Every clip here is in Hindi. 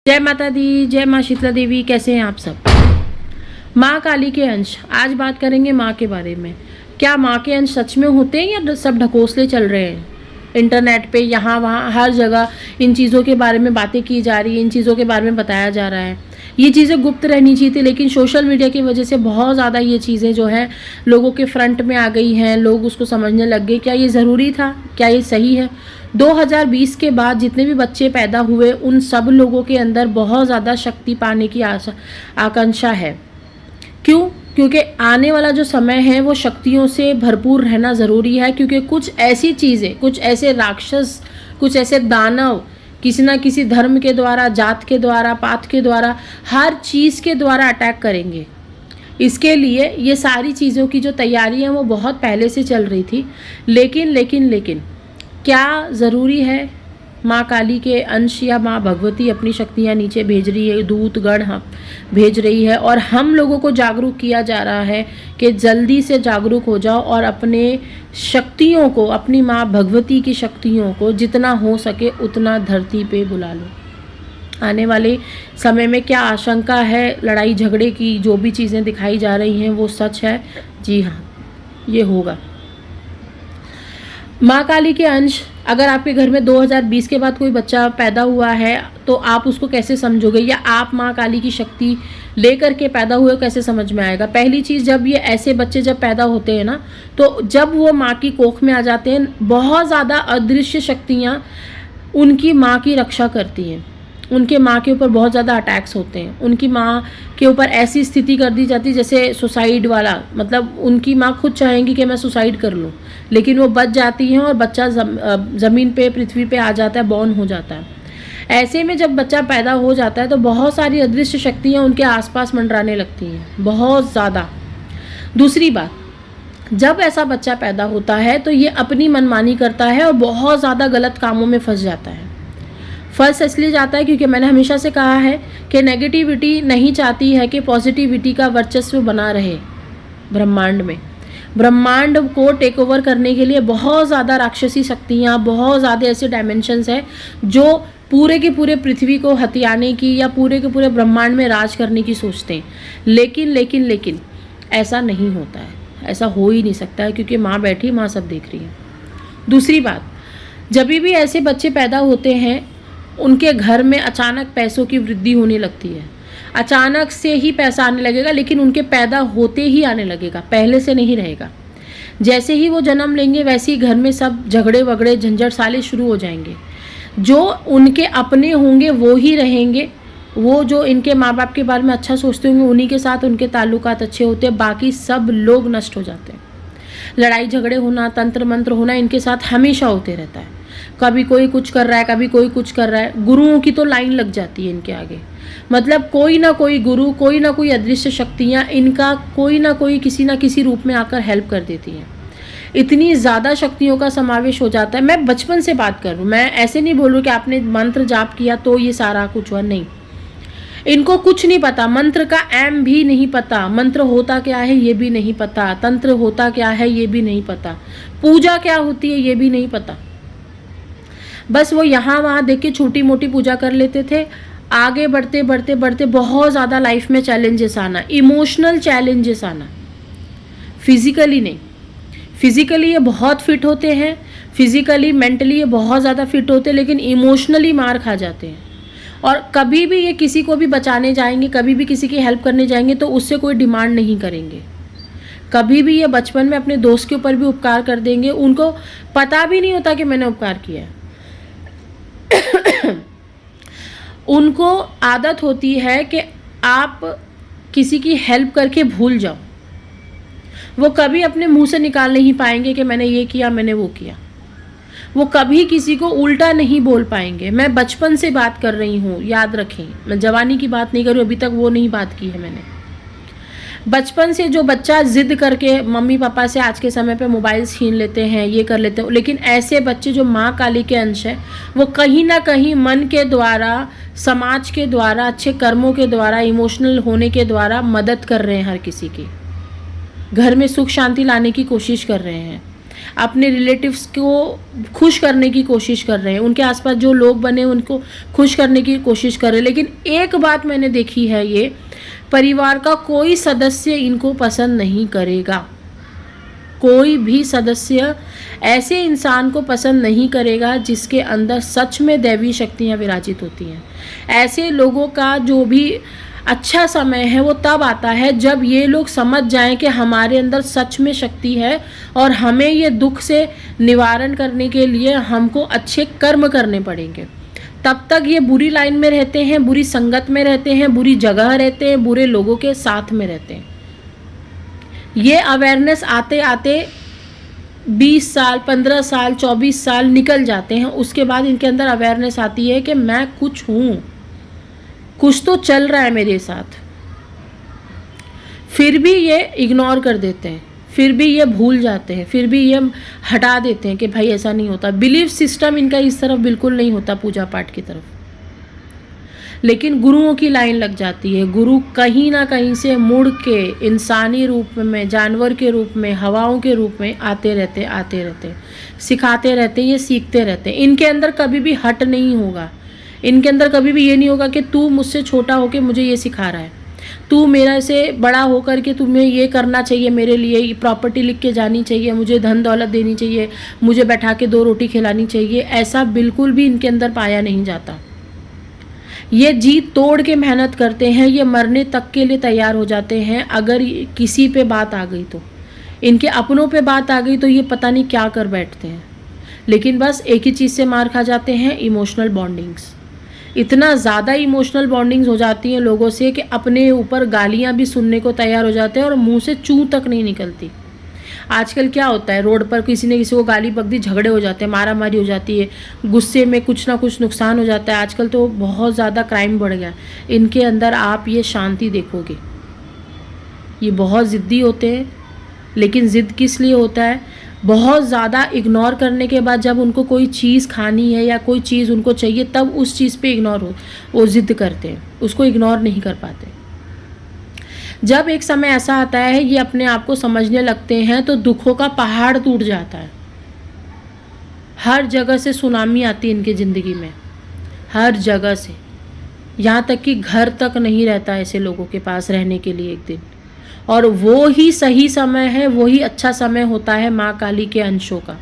जय माता दी, जय माँ शीतला देवी। कैसे हैं आप सब? माँ काली के अंश। आज बात करेंगे माँ के बारे में। क्या माँ के अंश सच में होते हैं या सब ढकोसले चल रहे हैं? इंटरनेट पे यहाँ वहाँ हर जगह इन चीज़ों के बारे में बातें की जा रही है, इन चीज़ों के बारे में बताया जा रहा है। ये चीज़ें गुप्त रहनी चाहिए थी, लेकिन सोशल मीडिया की वजह से बहुत ज़्यादा ये चीज़ें जो है लोगों के फ्रंट में आ गई हैं। लोग उसको समझने लग गए। क्या ये ज़रूरी था? क्या ये सही है? 2020 के बाद जितने भी बच्चे पैदा हुए उन सब लोगों के अंदर बहुत ज़्यादा शक्ति पाने की आकांक्षा है। क्यों? क्योंकि आने वाला जो समय है वो शक्तियों से भरपूर रहना ज़रूरी है। क्योंकि कुछ ऐसी चीज़ें, कुछ ऐसे राक्षस, कुछ ऐसे दानव किसी ना किसी धर्म के द्वारा, जात के द्वारा, पात के द्वारा, हर चीज़ के द्वारा अटैक करेंगे। इसके लिए ये सारी चीज़ों की जो तैयारी है वो बहुत पहले से चल रही थी। लेकिन क्या ज़रूरी है माँ काली के अंश या माँ भगवती अपनी शक्तियाँ नीचे भेज रही है, दूतगण हम भेज रही है और हम लोगों को जागरूक किया जा रहा है कि जल्दी से जागरूक हो जाओ और अपने शक्तियों को, अपनी माँ भगवती की शक्तियों को जितना हो सके उतना धरती पे बुला लो। आने वाले समय में क्या आशंका है, लड़ाई झगड़े की जो भी चीज़ें दिखाई जा रही हैं वो सच है। जी हाँ, ये होगा। माँ काली के अंश, अगर आपके घर में 2020 के बाद कोई बच्चा पैदा हुआ है तो आप उसको कैसे समझोगे, या आप माँ काली की शक्ति लेकर के पैदा हुए कैसे समझ में आएगा? पहली चीज़, जब ये ऐसे बच्चे जब पैदा होते हैं ना, तो जब वो माँ की कोख में आ जाते हैं, बहुत ज़्यादा अदृश्य शक्तियाँ उनकी माँ की रक्षा करती हैं। उनके माँ के ऊपर बहुत ज़्यादा अटैक्स होते हैं। उनकी माँ के ऊपर ऐसी स्थिति कर दी जाती है जैसे सुसाइड वाला, मतलब उनकी माँ खुद चाहेंगी कि मैं सुसाइड कर लूँ, लेकिन वो बच जाती हैं और बच्चा ज़मीन पे, पृथ्वी पे आ जाता है, बॉर्न हो जाता है। ऐसे में जब बच्चा पैदा हो जाता है तो बहुत सारी अदृश्य शक्तियाँ उनके आसपास मंडराने लगती हैं, बहुत ज़्यादा। दूसरी बात, जब ऐसा बच्चा पैदा होता है तो ये अपनी मनमानी करता है और बहुत ज़्यादा गलत कामों में फंस जाता है। फंस इसलिए जाता है क्योंकि मैंने हमेशा से कहा है कि नेगेटिविटी नहीं चाहती है कि पॉजिटिविटी का वर्चस्व बना रहे ब्रह्मांड में। ब्रह्मांड को टेक ओवर करने के लिए बहुत ज़्यादा राक्षसी शक्तियाँ, बहुत ज़्यादा ऐसे डायमेंशंस हैं जो पूरे के पूरे पृथ्वी को हथियाने की या पूरे के पूरे ब्रह्मांड में राज करने की सोचते हैं। लेकिन ऐसा नहीं होता है, ऐसा हो ही नहीं सकता है, क्योंकि माँ बैठी, माँ सब देख रही है। दूसरी बात, जब भी ऐसे बच्चे पैदा होते हैं उनके घर में अचानक पैसों की वृद्धि होने लगती है। अचानक से ही पैसा आने लगेगा, लेकिन उनके पैदा होते ही आने लगेगा, पहले से नहीं रहेगा। जैसे ही वो जन्म लेंगे वैसे ही घर में सब झगड़े वगड़े, झंझट साले शुरू हो जाएंगे। जो उनके अपने होंगे वो ही रहेंगे, वो जो इनके माँ बाप के बारे में अच्छा सोचते होंगे उन्हीं के साथ उनके ताल्लुकात अच्छे होते हैं, बाकी सब लोग नष्ट हो जाते हैं। लड़ाई झगड़े होना, तंत्र मंत्र होना इनके साथ हमेशा होते रहता है। कभी कोई कुछ कर रहा है, कभी कोई कुछ कर रहा है। गुरुओं की तो लाइन लग जाती है इनके आगे, मतलब कोई ना कोई गुरु, कोई ना कोई अदृश्य शक्तियाँ इनका कोई ना कोई किसी ना किसी रूप में आकर हेल्प कर देती हैं। इतनी ज़्यादा शक्तियों का समावेश हो जाता है। मैं बचपन से बात कर रही हूँ, मैं ऐसे नहीं बोल रही कि आपने मंत्र जाप किया तो ये सारा कुछ हुआ, नहीं। इनको कुछ नहीं पता, मंत्र का एम भी नहीं पता, मंत्र होता क्या है ये भी नहीं पता, तंत्र होता क्या है ये भी नहीं पता, पूजा क्या होती है ये भी नहीं पता। बस वो यहाँ वहाँ देख के छोटी मोटी पूजा कर लेते थे। आगे बढ़ते बढ़ते बढ़ते बहुत ज़्यादा लाइफ में चैलेंजेस आना, इमोशनल चैलेंजेस आना, फिजिकली नहीं। फिजिकली ये बहुत फिट होते हैं, फिजिकली मेंटली ये बहुत ज़्यादा फिट होते हैं, लेकिन इमोशनली मार खा जाते हैं। और कभी भी ये किसी को भी बचाने जाएंगे, कभी भी किसी की हेल्प करने जाएंगे तो उससे कोई डिमांड नहीं करेंगे। कभी भी ये बचपन में अपने दोस्त के ऊपर भी उपकार कर देंगे, उनको पता भी नहीं होता कि मैंने उपकार किया है। उनको आदत होती है कि आप किसी की हेल्प करके भूल जाओ। वो कभी अपने मुंह से निकाल नहीं पाएंगे कि मैंने ये किया, मैंने वो किया। वो कभी किसी को उल्टा नहीं बोल पाएंगे। मैं बचपन से बात कर रही हूँ, याद रखें, मैं जवानी की बात नहीं कर रही हूँ, अभी तक वो नहीं बात की है मैंने। बचपन से जो बच्चा जिद करके मम्मी पापा से आज के समय पे मोबाइल छीन लेते हैं, ये कर लेते हैं, लेकिन ऐसे बच्चे जो माँ काली के अंश है वो कहीं ना कहीं मन के द्वारा, समाज के द्वारा, अच्छे कर्मों के द्वारा, इमोशनल होने के द्वारा मदद कर रहे हैं, हर किसी की घर में सुख शांति लाने की कोशिश कर रहे हैं। अपने रिलेटिव्स को खुश करने की कोशिश कर रहे हैं, उनके आसपास जो लोग बने उनको खुश करने की कोशिश कर रहे हैं। लेकिन एक बात मैंने देखी है, ये परिवार का कोई सदस्य इनको पसंद नहीं करेगा। कोई भी सदस्य ऐसे इंसान को पसंद नहीं करेगा जिसके अंदर सच में दैवी शक्तियाँ विराजित होती हैं। ऐसे लोगों का जो भी अच्छा समय है वो तब आता है जब ये लोग समझ जाएं कि हमारे अंदर सच में शक्ति है और हमें ये दुख से निवारण करने के लिए हमको अच्छे कर्म करने पड़ेंगे। तब तक ये बुरी लाइन में रहते हैं, बुरी संगत में रहते हैं, बुरी जगह रहते हैं, बुरे लोगों के साथ में रहते हैं। ये अवेयरनेस आते आते 20 साल, 15 साल, 24 साल निकल जाते हैं। उसके बाद इनके अंदर अवेयरनेस आती है कि मैं कुछ हूँ, कुछ तो चल रहा है मेरे साथ। फिर भी ये इग्नोर कर देते हैं, फिर भी ये भूल जाते हैं, फिर भी ये हटा देते हैं कि भाई ऐसा नहीं होता। बिलीफ सिस्टम इनका इस तरफ बिल्कुल नहीं होता, पूजा पाठ की तरफ। लेकिन गुरुओं की लाइन लग जाती है। गुरु कहीं ना कहीं से मुड़ के इंसानी रूप में, जानवर के रूप में, हवाओं के रूप में आते रहते, सिखाते रहते, ये सीखते रहते। इनके अंदर कभी भी हट नहीं होगा। इनके अंदर कभी भी ये नहीं होगा कि तू मुझसे छोटा होकर मुझे ये सिखा रहा है, तू मेरा से बड़ा होकर के तुम्हें ये करना चाहिए, मेरे लिए ये प्रॉपर्टी लिख के जानी चाहिए, मुझे धन दौलत देनी चाहिए, मुझे बैठा के 2 रोटी खिलानी चाहिए। ऐसा बिल्कुल भी इनके अंदर पाया नहीं जाता। ये जी तोड़ के मेहनत करते हैं, ये मरने तक के लिए तैयार हो जाते हैं। अगर किसी पे बात आ गई तो, इनके अपनों पे बात आ गई तो ये पता नहीं क्या कर बैठते हैं। लेकिन बस एक ही चीज़ से मार खा जाते हैं, इमोशनल बॉन्डिंग्स। इतना ज़्यादा इमोशनल बॉन्डिंग्स हो जाती हैं लोगों से कि अपने ऊपर गालियाँ भी सुनने को तैयार हो जाते हैं और मुंह से चूं तक नहीं निकलती। आजकल क्या होता है, रोड पर किसी ने किसी को गाली बक दी, झगड़े हो जाते हैं, मारामारी हो जाती है, गुस्से में कुछ ना कुछ नुकसान हो जाता है। आजकल तो बहुत ज़्यादा क्राइम बढ़ गया। इनके अंदर आप ये शांति देखोगे। ये बहुत ज़िद्दी होते हैं, लेकिन ज़िद किस लिए होता है? बहुत ज़्यादा इग्नोर करने के बाद जब उनको कोई चीज़ खानी है या कोई चीज़ उनको चाहिए, तब उस चीज़ पे वो ज़िद करते हैं, उसको इग्नोर नहीं कर पाते। जब एक समय ऐसा आता है ये अपने आप को समझने लगते हैं तो दुखों का पहाड़ टूट जाता है। हर जगह से सुनामी आती है इनकी ज़िंदगी में, हर जगह से, यहाँ तक कि घर तक नहीं रहता ऐसे लोगों के पास रहने के लिए एक दिन। और वो ही सही समय है, वो ही अच्छा समय होता है माँ काली के अंशों का,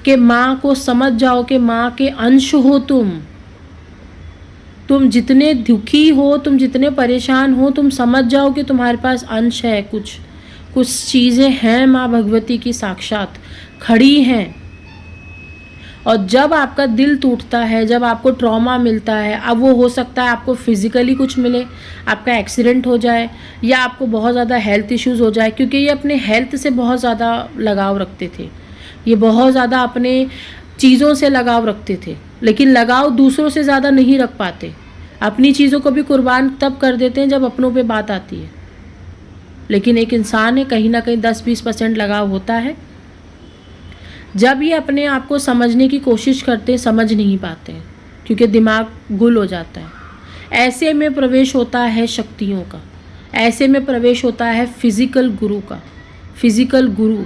कि माँ को समझ जाओ कि माँ के अंश हो तुम जितने दुखी हो, तुम जितने परेशान हो, तुम समझ जाओ कि तुम्हारे पास अंश है, कुछ चीज़ें हैं माँ भगवती की साक्षात खड़ी हैं। और जब आपका दिल टूटता है, जब आपको ट्रॉमा मिलता है, अब वो हो सकता है आपको फिज़िकली कुछ मिले, आपका एक्सीडेंट हो जाए, या आपको बहुत ज़्यादा हेल्थ इश्यूज़ हो जाए, क्योंकि ये अपने हेल्थ से बहुत ज़्यादा लगाव रखते थे। ये बहुत ज़्यादा अपने चीज़ों से लगाव रखते थे, लेकिन लगाव दूसरों से ज़्यादा नहीं रख पाते। अपनी चीज़ों को भी कुर्बान तब कर देते हैं जब अपनों पे बात आती है। लेकिन एक इंसान है, कहीं ना कहीं 10-20% लगाव होता है। जब ये अपने आप को समझने की कोशिश करते, समझ नहीं पाते हैं, क्योंकि दिमाग गुल हो जाता है। ऐसे में प्रवेश होता है शक्तियों का, ऐसे में प्रवेश होता है फिज़िकल गुरु का, फिज़िकल गुरु।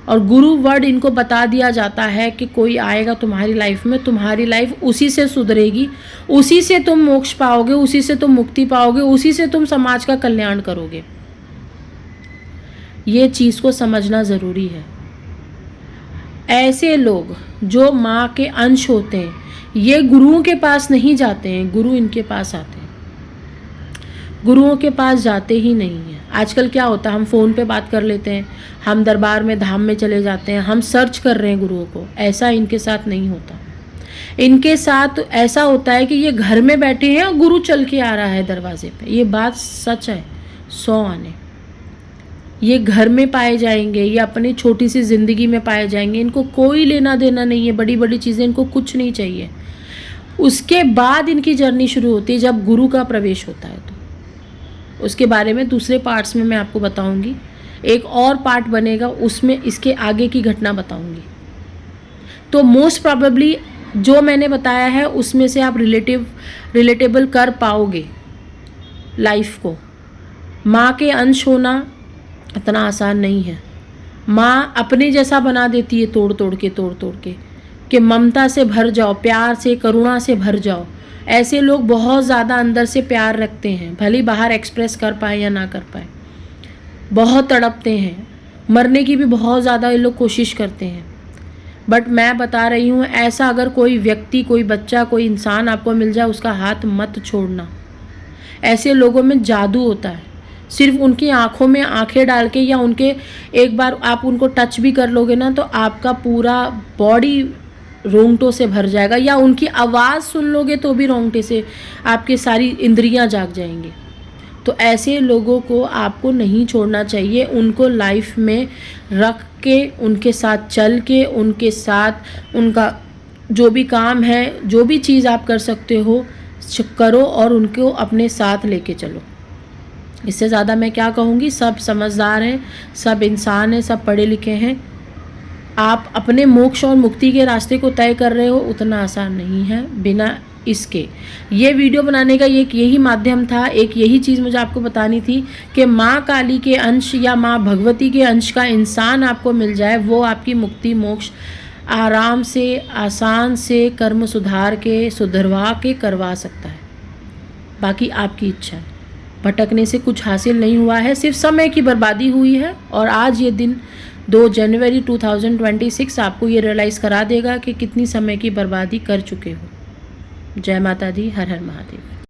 और गुरु वर्ड इनको बता दिया जाता है कि कोई आएगा तुम्हारी लाइफ में, तुम्हारी लाइफ उसी से सुधरेगी, उसी से तुम मोक्ष पाओगे, उसी से तुम मुक्ति पाओगे, उसी से तुम समाज का कल्याण करोगे। ये चीज़ को समझना ज़रूरी है। ऐसे लोग जो माँ के अंश होते हैं, ये गुरुओं के पास नहीं जाते हैं, गुरु इनके पास आते हैं, गुरुओं के पास जाते ही नहीं हैं। आजकल क्या होता है, हम फ़ोन पे बात कर लेते हैं, हम दरबार में धाम में चले जाते हैं, हम सर्च कर रहे हैं गुरुओं को। ऐसा इनके साथ नहीं होता। इनके साथ ऐसा होता है कि ये घर में बैठे हैं और गुरु चल के आ रहा है दरवाजे पे। ये बात सच है, 100 आने। ये घर में पाए जाएंगे, ये अपनी छोटी सी ज़िंदगी में पाए जाएंगे। इनको कोई लेना देना नहीं है, बड़ी बड़ी चीज़ें इनको कुछ नहीं चाहिए। उसके बाद इनकी जर्नी शुरू होती है जब गुरु का प्रवेश होता है। तो उसके बारे में दूसरे पार्ट्स में मैं आपको बताऊंगी। एक और पार्ट बनेगा, उसमें इसके आगे की घटना बताऊंगी। तो मोस्ट प्रॉबेबली जो मैंने बताया है उसमें से आप रिलेटेबल कर पाओगे लाइफ को। माँ के अंश होना इतना आसान नहीं है। माँ अपने जैसा बना देती है तोड़ तोड़ के कि ममता से भर जाओ, प्यार से, करुणा से भर जाओ। ऐसे लोग बहुत ज़्यादा अंदर से प्यार रखते हैं, भले ही बाहर एक्सप्रेस कर पाए या ना कर पाए, बहुत तड़पते हैं, मरने की भी बहुत ज़्यादा ये लोग कोशिश करते हैं। बट मैं बता रही हूँ, ऐसा अगर कोई व्यक्ति, कोई बच्चा, कोई इंसान आपको मिल जाए, उसका हाथ मत छोड़ना। ऐसे लोगों में जादू होता है। सिर्फ उनकी आंखों में आंखें डाल के या उनके एक बार आप उनको टच भी कर लोगे ना, तो आपका पूरा बॉडी रोंगटों से भर जाएगा, या उनकी आवाज़ सुन लोगे तो भी रोंगटे से आपकी सारी इंद्रियां जाग जाएंगी। तो ऐसे लोगों को आपको नहीं छोड़ना चाहिए। उनको लाइफ में रख के, उनके साथ चल के, उनके साथ उनका जो भी काम है, जो भी चीज़ आप कर सकते हो करो, और उनको अपने साथ लेके चलो। इससे ज़्यादा मैं क्या कहूँगी। सब समझदार हैं, सब इंसान हैं, सब पढ़े लिखे हैं। आप अपने मोक्ष और मुक्ति के रास्ते को तय कर रहे हो, उतना आसान नहीं है। बिना इसके ये वीडियो बनाने का एक यही माध्यम था, एक यही चीज़ मुझे आपको बतानी थी कि माँ काली के अंश या माँ भगवती के अंश का इंसान आपको मिल जाए, वो आपकी मुक्ति मोक्ष आराम से, आसान से, कर्म सुधार के, सुधरवा के करवा सकता है। बाकी आपकी इच्छा है। भटकने से कुछ हासिल नहीं हुआ है, सिर्फ समय की बर्बादी हुई है। और आज ये दिन 2 जनवरी 2026 आपको ये रियलाइज़ करा देगा कि कितनी समय की बर्बादी कर चुके हो। जय माता दी, हर हर महादेव।